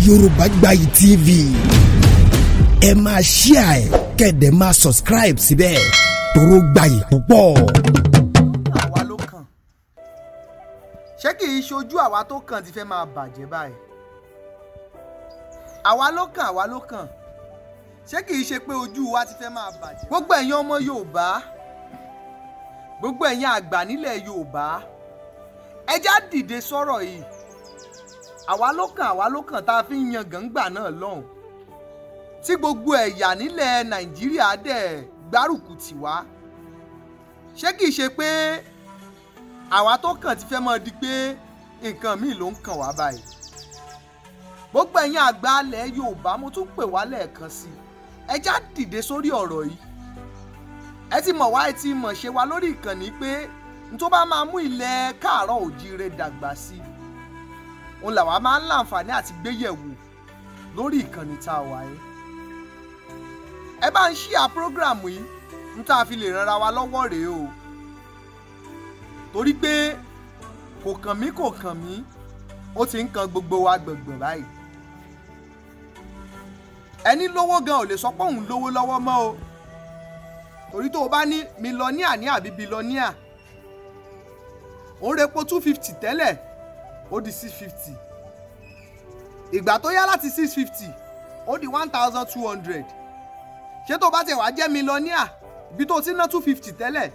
Yorùbá Gbayì TV ẹ máa share ẹ̀ kẹ́dẹ̀ máa subscribe síbẹ̀ toró gbayì púpọ̀. àwa ló kàn ṣé kì í ṣojú àwa tó kàn ti fẹ́ máa bàjẹ́ báyìí? àwa ló kàn ṣé kì í ṣe pé ojú wa ti fẹ́ máa bàjẹ́? gbogbo ẹ̀yin ọmọ Yorùbá, gbogbo ẹ̀yin àgbà nílẹ̀ Yorùbá, ẹ já dìde sọ̀rọ̀ yìí. àwa ló kàn tá a fi ń yan gàngbà náà lọ́hùn tí gbogbo ẹ̀yà nílẹ̀ Nàìjíríà dẹ̀ gbárùkù tì wá. ṣé kìí ṣe pé àwa tó kàn ti fẹ́ mọ́ di pé nǹkan míì ló ń kàn wá báyìí? gbogbo ẹ̀yin àgbà ilẹ̀ Yorùbá, mo tún pè wá lẹ́ẹ̀kan sí ẹ já dìde sórí ọ̀rọ̀ yìí. ẹ ti mọ̀ wá, ẹ ti mọ̀ ṣe wá lórí ìkànnì pé n tó bá máa mú ilẹ̀ káàárọ̀ òjíire dàgbà sí òun làwa máa ń láǹfààní àti gbéyẹ̀wò lórí ìkànnì tá a wà yìí. ẹ bá ń ṣíà prógráàmù yìí n tá a fi lè ranra wa lọ́wọ́ rèé o, torí pé kò kàn mí ó ti ń kan gbogbo wa gbọ̀ngbọ̀n báyìí. ẹni lówó gan ò lè sọ pé òun lówó lọ́wọ́ mọ́ o, torí tó o bá ní mílíọ̀níà ní àbí bílíọ̀níà, òun repo 250 tẹ́lẹ̀ ó di 650, ìgbà tó yá láti 650 ó di 1200. ṣé tó bá tẹ̀ wá jẹ́ mílíọ̀níà bí tó ti ná 250 tẹ́lẹ̀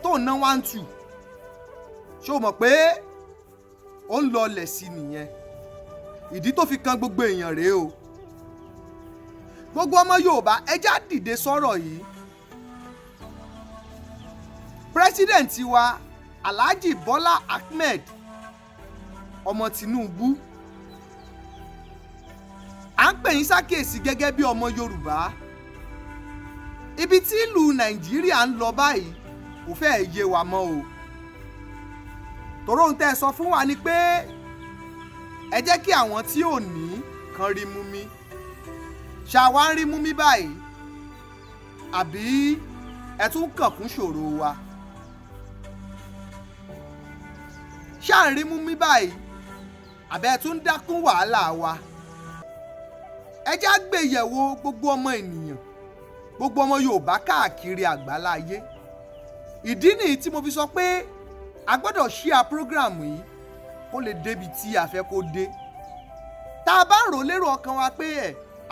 tó ná 12, ṣé o mọ̀ pé ó ń lọ lẹ̀ sí nìyẹn? ìdí tó fi kan gbogbo èèyàn rèé o. gbogbo ọmọ Yorùbá, ẹ já dìde sọ̀rọ̀ yìí. pírẹsidẹ̀ǹtì wa Alhaji Bọ́lá Ahmed ọmọ Tinubu, à ń pè yín ṣàkíyèsí gẹ́gẹ́ bí ọmọ Yorùbá. ibi tí ìlú Nàìjíríà ń lọ báyìí kò fẹ́ẹ̀ yé wa mọ́ o, tòró ń tẹ́ ẹ sọ fún wa ni pé ẹ jẹ́ kí àwọn tí ò ní kan rí mú mi. ṣàwa ń rí mú mi báyìí àbí ẹ tún kàn kún ṣòro wa? ṣáà ń rí mú mi báyìí àbẹ́ ẹ tún dákún wàhálà wa? ẹ já gbé yẹ̀wò gbogbo ọmọ ènìyàn, gbogbo ọmọ Yorùbá káàkiri àgbáláyé. ìdí nìyí tí mo fi sọ pé a gbọ́dọ̀ ṣíà prógráàmù yìí kó lè débi tí a fẹ́ kó dé. tá a bá rò lérò ọkàn wa pé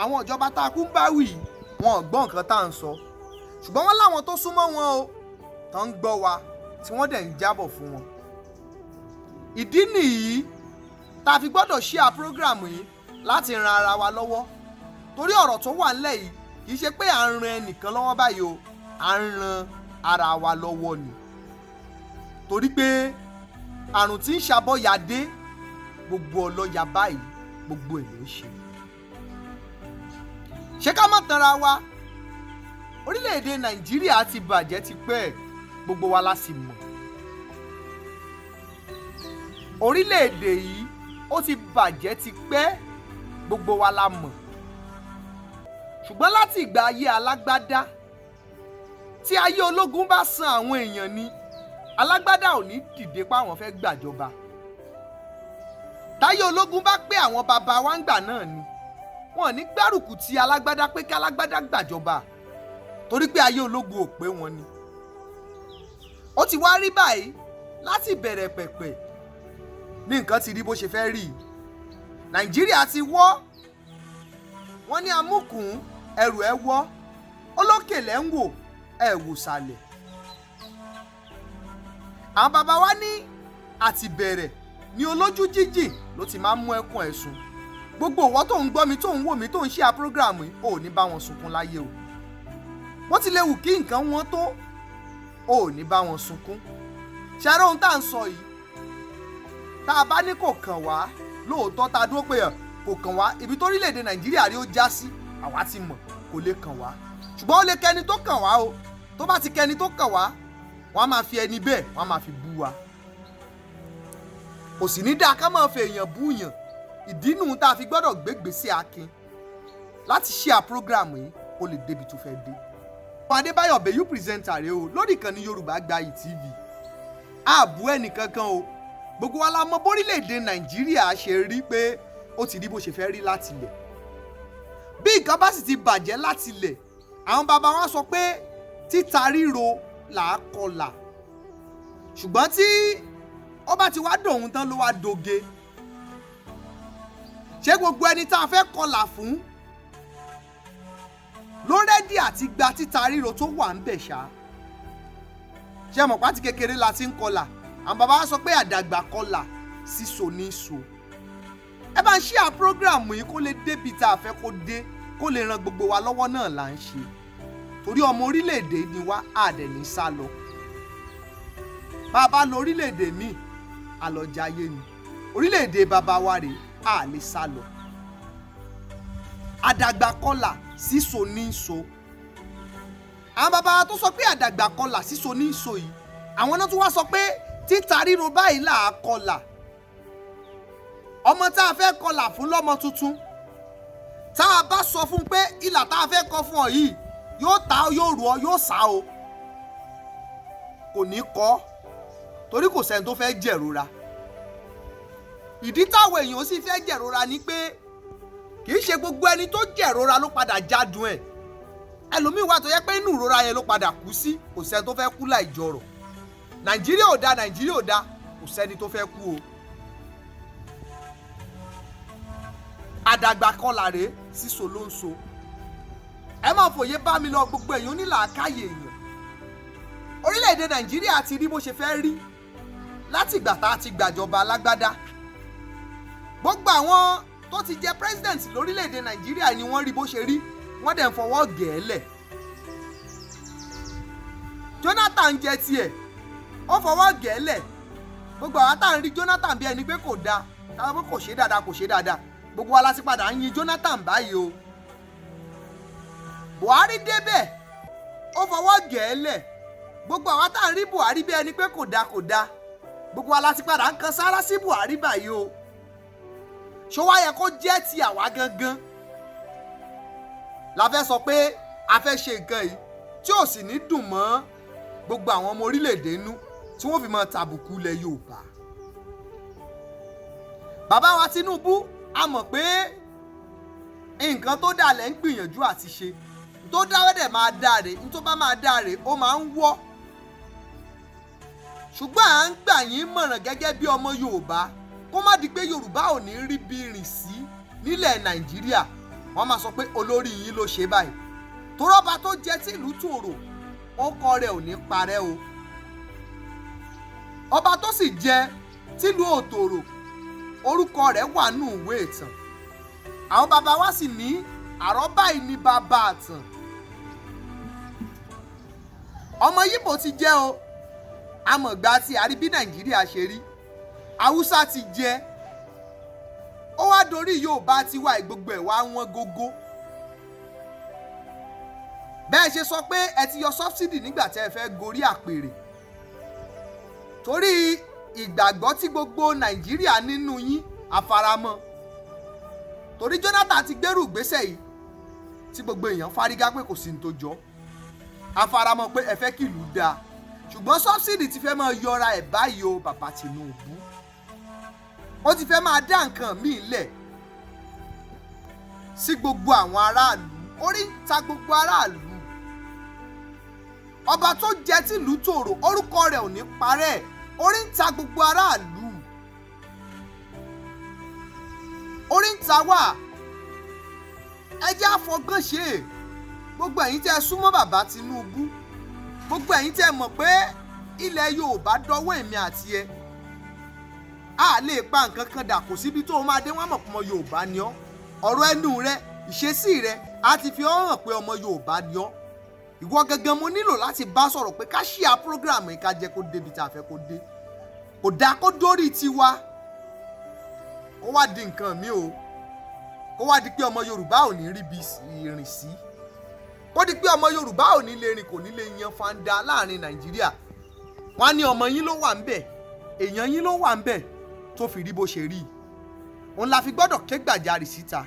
àwọn ìjọba tá a kú ń bá wì wọn ò gbọ́ nǹkan tá à ń sọ, ṣùgbọ́n wọ́n láwọn tó súnmọ́ wọn o tán ń gbọ́ wa tí wọ́n dẹ̀ ń jábọ̀ fún wọn. ìdí nìyí tá a fi gbọ́dọ̀ ṣíà prógráàmù yìí láti ran ara wa lọ́wọ́, torí ọ̀rọ̀ tó wà nílẹ̀ yìí kì í ṣe pé à ń ran ẹnìkan lọ́wọ́ báyìí o, à ń ran ara wa lọ́wọ́ ni. torí pé àrùn tí ń ṣàbọ̀yàdé gbogbo ọlọ́yà báyìí gbogbo ẹ̀ ló ń ṣe. ṣé ká má tanra wa, orílẹ̀-èdè Nàìjíríà ti bàjẹ́ tipẹ́, gbogbo wa la sì mọ̀. orílẹ̀-èdè yìí ó ti bàjẹ́ tipẹ́, gbogbo wa la mọ̀. ṣùgbọ́n láti ìgbà ayé alágbádá, tí ayé ológun bá san àwọn èèyàn ni alágbádá ò ní dìde pé àwọn fẹ́ gbàjọba. táyé ológun bá pé àwọn bàbá wa ń gbà náà ni wọn ò ní gbárùkù ti alágbádá pé kí alágbádá gbàjọba, torí pé ayé ológun ò pé wọn ni. ó ti wá rí báyìí láti bẹ̀rẹ̀ pẹ̀pẹ̀ ní nǹkan ti rí bó ṣe fẹ́ rí. Nàìjíríà ti wọ́, wọ́n ní amúkùn ẹrù ẹ wọ́, olókèlè ń wò ẹ wò sàlẹ̀. àwọn bàbá wa ní àti bẹ̀rẹ̀ ní olójú jíjìn ló ti máa ń mú ẹkún ẹ̀sùn. gbogbo ìwọ tó ń gbọ́ mi, tó ń wò mí, tó ń ṣíà prógráàmù yìí, ò ní bá wọn sunkún láyé o. wọ́n ti lè wù kí nǹkan wọn tó, ò ní bá wọn sunkún. ṣàrẹ́ ohun tá à ń sọ yìí, tá a bá ní kò kàn wá lóòótọ́, tá a dúró pé kò kàn wá, ibi tó orílẹ̀-èdè Nàìjíríà rí ó já sí àwa ti mọ̀, kò lè kàn wá. ṣùgbọ́n ó lè kẹ́ni tó kàn wá o. tó bá ti kẹ́ni tó kàn wá, wọ́n á máa fi ẹni bẹ́ẹ̀ wọ́n á máa fi bú wa. kò sì ní dáa ká máa fi èèyàn bú yàn. ìdí nù tá a fi gbọ́dọ̀ gbégbèsè akin láti ṣíà prógráàmù yìí kó lè débi tó fẹ́ dé. Adébáyọ̀ Bẹ̀yú pírẹsẹ̀ntà rèé o lórí ìkànnì Yorùbá Gbayì TV. àbú ẹnìkankan o, gbogbo wa la mọ̀ bórílẹ̀-èdè Nàìjíríà ṣe rí pé ó ti rí bó ṣe fẹ́ rí láti ilẹ̀. Bí nǹkan bá sì ti bàjẹ́ láti ilẹ̀, àwọn bàbá wa sọ pé títa ríro là á kọlà, ṣùgbọ́n tí ó bá ti wá dòun tán ló wá doge. Ṣé gbogbo ẹni tá a fẹ́ kọlà fún ló rẹ́dí àti gba títa ríro tó wà ń bẹ̀ ṣá? Ṣé mọ̀ pátí kékeré la ti ń kọlà? Àwọn bàbá wa sọ pé àdàgbà kọlà síso ní so. Ẹ bá ń share program yìí kó lè débi tá a fẹ́ kó dé, kó lè ran gbogbo wa lọ́wọ́ náà là ń ṣe. Torí ọmọ orílẹ̀-èdè ni wá, àdẹ̀ ní sá lọ. Bàbá lọ orílẹ̀-èdè míì, àlọ́jayé ni. Orílẹ̀-èdè bàbá wa rèé, a lè sá lọ. Àdàgbà kọlà síso ní so. Àwọn bàbá tó sọ pé àdàgbà kọlà síso ní so yìí, àwọn náà tún wá sọ pé títa ríro báyìí là á kọlà. Ọmọ tá a fẹ́ kọlà fún lọ́mọ tuntun, tá a bá sọ fún pé ìlà tá a fẹ́ kọ fún ọ yìí yóò ta ọ, yóò rù ọ, yóò sá o, kò ní kọ́, torí kò sẹ́ni tó fẹ́ jẹ̀rora. Ìdí táwọn èèyàn sì fẹ́ jẹ̀rora ni pé kì í ṣe gbogbo ẹni tó jẹ̀rora ló padà jádùn ẹ̀. Ẹlòmíì wà tó yẹ pé inú ìrora yẹn ló padà kú sí, kò sẹ́ni tó fẹ́ kú láì jọrọ̀. Nàìjíríà ò da, Nàìjíríà ò da, kò sẹ́ni tó fẹ́ kú o. Àdàgbà kọlà rèé, síso ló ń so. Ẹ máa fòye bá mi lọ, gbogbo èèyàn onílàákàyè èèyàn. Orílẹ̀-èdè Nàìjíríà ti rí bó ṣe fẹ́ rí láti ìgbà tá a ti gbàjọba alágbádá. Gbogbo àwọn tó ti jẹ president lórílẹ̀-èdè Nàìjíríà ni wọ́n rí bó ṣe rí, wọ́n dẹ̀ ń fọwọ́ gẹ̀ẹ́lẹ̀. Jonathan jẹ tiẹ̀, ó fọwọ́ gẹ̀ẹ́lẹ̀. Gbogbo àwọn tá à ń rí Jonathan bí ẹni pé kò dáa, táwọn pé kò ṣe dáadáa, kò ṣe dáadáa. Gbogbo wa la sì padà ń yin Jonathan báyìí o. Buhari débẹ̀, ó fọwọ́ gẹ̀ẹ́lẹ̀. Gbogbo àwọn tá à ń rí Buhari bí ẹni pé kò dáa, kò dáa. Gbogbo wa la sì padà ń kan sára sí Buhari báyìí o. Ṣó wá yẹ kó jẹ́ ti àwa gangan la fẹ́ sọ pé a fẹ́ ṣe nǹkan yìí tí ò sì ní dùn mọ́ gbogbo àwọn ọmọ orílẹ̀-èdè inú tí wọ́n fi máa tàbùkù ilẹ̀ Yorùbá. Bàbá wa Tinubu, a mọ̀ pé nǹkan tó dà lẹ́ ń gbìyànjú àti ṣe, tó dáwọ́dẹ̀ máa dáre, ní tó bá máa dáre ó máa ń wọ́. Ṣùgbọ́n à ń gbà yín mọ̀ràn gẹ́gẹ́ bí ọmọ Yorùbá kó má di pé Yorùbá ò ní rí bí rìn sí nílẹ̀ Nàìjíríà. Wọ́n máa sọ pé olórí yín ló ṣe báyìí. Torọ́ba tó jẹ́ tìlú tòrò, ọkọ rẹ̀ ò ní parẹ́ o. Ọba tó sì jẹ́ tìlú òtòrò, orúkọ rẹ̀ wà nù ìwé ìtàn. Àwọn bàbá wa sì ní àrọ́bá yìí ní bàbá àtàn. Ọmọ Yíbò ti jẹ́ o, amọ̀gbà tí a rí bí Nàìjíríà ṣe rí. Haúsá ti jẹ́, ó wá dorí Yorùbá ti wá gbogbo ẹ̀ wá wọ́n gógó. Bẹ́ẹ̀ ṣe sọ pé ẹ ti yọ subsidy nígbà tí ẹ fẹ́ gorí àpèrè. Torí ìgbàgbọ́ tí gbogbo Nàìjíríà nínú yín àfaramọ́. Torí Jonathan ti gbérù ìgbésẹ̀ yìí tí gbogbo èèyàn fárígá pé kò sí ní tó jọ. Àfaramọ́ pé ẹ fẹ́ kí ìlú dáa. Ṣùgbọ́n subsidy ti fẹ́ máa yọra ẹ̀ báyìí o, bàbá Tinubu. Ó ti fẹ́ máa dá nǹkan míì lẹ̀ sí gbogbo àwọn aráàlú. Orí ń ta gbogbo aráàlú. Ọba tó jẹ́ tìlú tòrò, orúkọ rẹ̀ ò ní parẹ́. Orí ń ta gbogbo aráàlú. Orí ń ta wà. Ẹ jẹ́ àfọgbọ́n ṣe. Gbogbo ẹ̀yin tẹ́ ẹ súnmọ́ bàbá Tinubu. Gbogbo ẹ̀yin tẹ́ ẹ mọ̀ pé ilẹ̀ Yorùbá dọwọ́ èmi àti ẹ. A lè pa nǹkan kan dà, kò síbi tó o máa dé wọ́n mọ̀ pé ọmọ Yorùbá ni ọ́. Ọ̀rọ̀ ẹnu rẹ, ìṣesí rẹ á ti fi ọ́ hàn pé ọmọ Yorùbá ni ọ́. Ìwọ gangan mo nílò láti bá sọ̀rọ̀ pé ká ṣíà program yìí ká jẹ́ kó débi tá a fẹ́ kó dé. Kò dáa kó dórí tiwa. Ó wá di nǹkan mi o. Kó wá di pé ọmọ Yorùbá ò ní rí bí ìrìn sí. Kó di pé ọmọ Yorùbá ò ní lè rìn, kò ní lè yan fanda láàrin Nàìjíríà. Wọ́n á ní ọmọ yín ló wà ń bẹ̀, èèyàn yín ló wà ń bẹ̀ tó fi rí bó ṣe rí. Òun la fi gbọ́dọ̀ ké gbàjarì síta.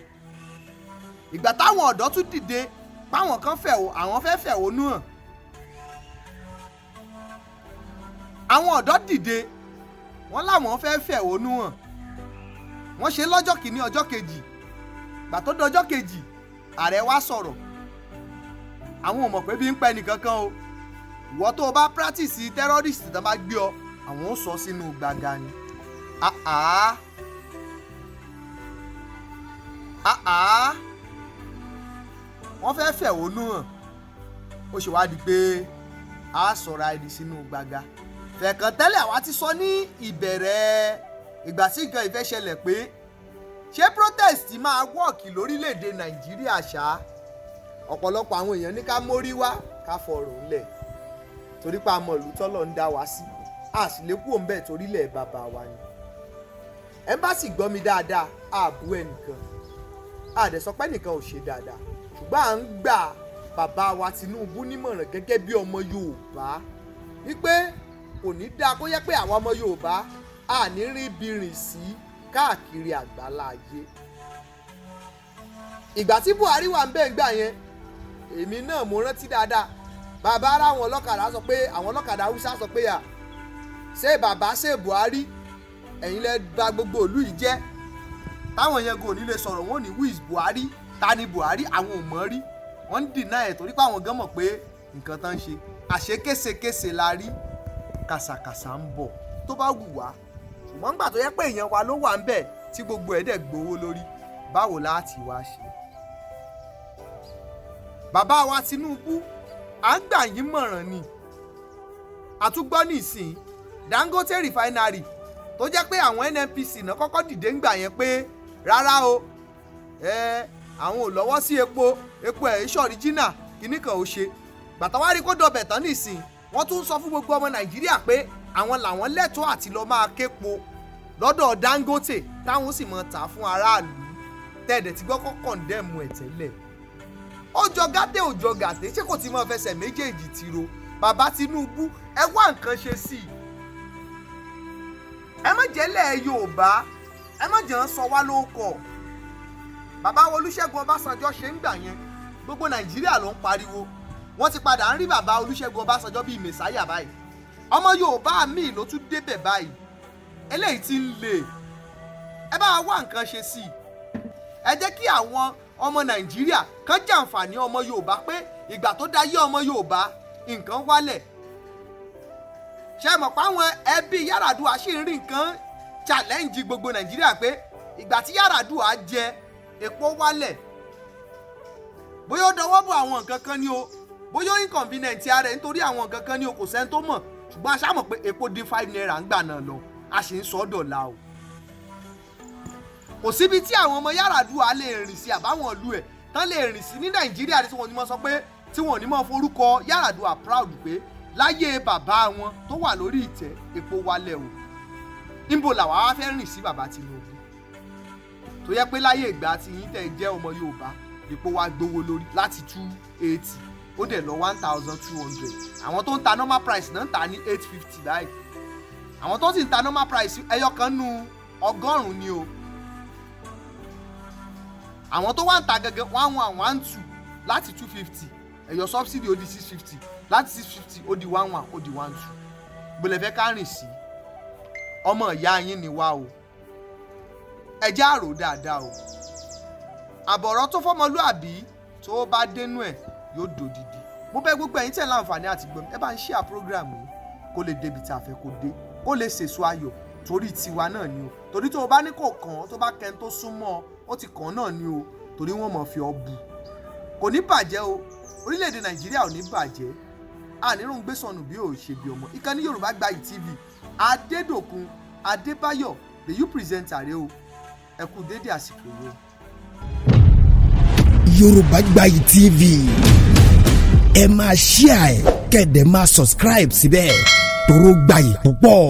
Ìgbà táwọn ọ̀dọ́ tún dìde páwọn kan àwọn fẹ́ fẹ̀hónú hàn. Àwọn ọ̀dọ́ dìde, wọ́n láwọn fẹ́ fẹ̀hónú hàn. wọ́n ṣe lọ́jọ́ kìíní ọjọ́ kejì gbà tó dọjọ́ kejì ààrẹ wá sọ̀rọ̀ àwọn ò mọ̀ pé bí ń pẹ́ nìkankan o ìwọ tó o bá practice terrorist tó bá gbé ọ àwọn ò sọ sínú gbàgà ni wọ́n fẹ́ fẹ̀hónú hàn ó ṣe wá di pé a sọ̀rọ̀ àìdí sínú gbàgà fẹ̀kàn tẹ́lẹ̀ àwa ti sọ ní ìbẹ̀rẹ̀ ìgbà tí nǹkan ìfẹ́ ṣẹlẹ̀ pé ṣé protest máa wọ́ọ̀kì lórílẹ̀‐èdè nàìjíríà ṣá ọ̀pọ̀lọpọ̀ àwọn èèyàn ní ká mórí wá ká fọ̀rọ̀ ńlẹ̀ torí pa àmọ́ ìlú tọ́lọ̀ ń dá wa sí a sì lè kú òǹbẹ̀ torílẹ̀ bàbá wa ni ẹ̀ńbàsì gbọ́ mi dáadáa ààbò ẹnìkan àdẹ̀sọpẹ́ nìkan ò ṣe dáadáa ṣùgbọ́n à ń gbà bàbá wa Tinubu nímọ̀ràn gẹ́gẹ́ bí ọmọ Yorùbá wípé kò ní dáa kó yẹ pé àwọn ọmọ Yorùbá à ní rí ibi rìn sí káàkiri àgbálá ayé. Ìgbà tí Buhari wà ń bẹ̀ ń gbà yẹn èmi náà mo rántí dáadáa bàbá ara àwọn ọlọ́kadà sọ pé àwọn ọlọ́kadà Haúsá sọ pé ṣé bàbá ṣé Buhari ẹ̀yin lẹ bà gbogbo ìlú yìí jẹ́ táwọn yẹn kò ní lè sọ̀rọ̀ wọn ò ní who is Buhari ta ni Buhari àwọn ò mọ̀ rí wọ́n ń dìnnà ẹ̀ torí pé àwọn gan mọ̀ pé nǹkan tán ń ṣe àṣé késekése la rí kàsàkàsà ń bọ̀ tó bá wù wá ṣùgbọ́n nígbà tó yẹ pé èèyàn wa ló wà ń bẹ̀ tí gbogbo ẹ̀ dẹ̀ gbowó lórí báwo láti wá ṣe. Bàbá wa Tinubu à ń gbà yín mọ̀ràn ni àtúgbọ́ nísìn Dangote refinery tó jẹ́ pé àwọn NNPC náà kọ́kọ́ dìde ń gbà yẹn pé rárá o àwọn ò lọ́wọ́ sí epo ẹ̀ ṣọ̀ríjínà kìíní kan ò ṣe bàtà wá rí kó dọbẹ̀ tán nísìn wọ́n tún sọ fún gbogbo ọmọ Nàìjíríà pé àwọn làwọn lẹ́tọ̀ọ́ àti lọ́ọ́ máa képo lọ́dọ̀ Dangote táwọn sì máa tà fún aráàlú tẹ̀dẹ̀ tí gbọ́kọ́ kọ̀ǹdẹ́mù ẹ̀ tẹ́lẹ̀ ó jọ gàtẹ́ ò jọ gàtẹ́ ṣé kò ti máa fẹsẹ̀ méjèèjì tiro bàbá Tinubu ẹ wá nǹkan ṣe sí i ẹ má jẹ́lẹ̀ Yorùbá ẹ má jẹ́ ń sọ wá lóko bàbá Olúṣẹ́gun Ọbásanjọ́ ṣe ń gbà yẹn gbogbo Nàìjíríà ló ń pariwo wọ́n ti padà ń rí bàbá Olúṣẹ́gun Ọbásanjọ́ bíi mẹ̀sáyà báyìí ọmọ Yorùbá míì ló tún débẹ̀ báyìí eléyìí ti ń le ẹ bá wá nǹkan ṣe sí i ẹ jẹ́ kí àwọn ọmọ Nàìjíríà kan jàǹfààní ọmọ Yorùbá pé ìgbà tó dá yé ọmọ Yorùbá nǹkan wálẹ̀ ṣe mọ̀ pé àwọn ẹbí Yar'Adua ṣì ń rí nǹkan challenge gbogbo Nàìjíríà pé ìgbà tí Yar'Adua jẹ epo wálẹ̀ bóyá ó dọwọ́ bọ̀ àwọn nǹkan kan ni o bóyá ó inconvenient ara ẹ̀ nítorí àwọn nǹkan kan ni o kò sẹ́ni tó mọ̀ ṣùgbọ́n a ṣá mọ̀ pé epo dín 5 naira ń gbà náà lọ a sì ń sọ ọ́ dọ̀la o kò síbi tí àwọn ọmọ Yar'Adua lè rìn sí àbáwọn ìlú ẹ̀ tán lè rìn sí ní Nàìjíríà tí wọ́n ní mọ̀ sọ pé tí wọ́n ní mọ̀ forúkọ Yar'Adua proud pé láyé bàbá wọn tó wà lórí ìtẹ́ epo wálẹ̀ o níbo làwa wá fẹ́ rìn sí bàbá Tinubu tó yẹ pé láyé ìgbà tí yín tẹ́ jẹ́ ọmọ Yorùbá epo wá gbówó lórí láti 280 ó dẹ̀ lọ 1,200 àwọn tó ń ta normal price náà ń ta ní 850 báyìí àwọn tó sì ń ta normal price ẹyọ kan nu 100 ni o àwọn tó wá ń ta gẹ́gẹ́ 1112 láti 250 ẹ̀yọ subsidy ó di 650 láti 650 ó di 11 ó di 12 gbọ́dọ̀ fẹ́ ká rìn sí ọmọ ìyá yín ni wá o ẹ jẹ́ àrò dáadáa o àbọ̀rọ̀ tó fọmọlúàbí tó bá dénú ẹ̀ yóò dòdìdì mo bẹ̀ gbogbo ẹ̀yin tẹ̀ láǹfààní àti gbọ́n ẹ bá ń share program yìí kó lè débi tí a fẹ́ kó dé kó lè sèso ayọ̀ torí tiwa náà ni o torí tó o bá ní kò kàn án tó bá kẹ́ni tó súnmọ́ ó ti kàn án náà ni o torí wọ́n mọ̀ fi ọ bu kò ní bàjẹ́ o orílẹ̀-èdè Nàìjíríà ò ní bàjẹ́ ànírùn gbésọ̀nù bí ò ṣe bí ọmọ ìkànnì Yorùbá Gbayì TV Adédòkun Adébáyọ̀ the you presenter rẹ o ẹ kú dédé àsìkò yìí. Yorùbá Gbayì TV ẹ máa share ẹ kẹ́dẹ̀ máa subscribe síbẹ̀ toró gbayì púpọ̀.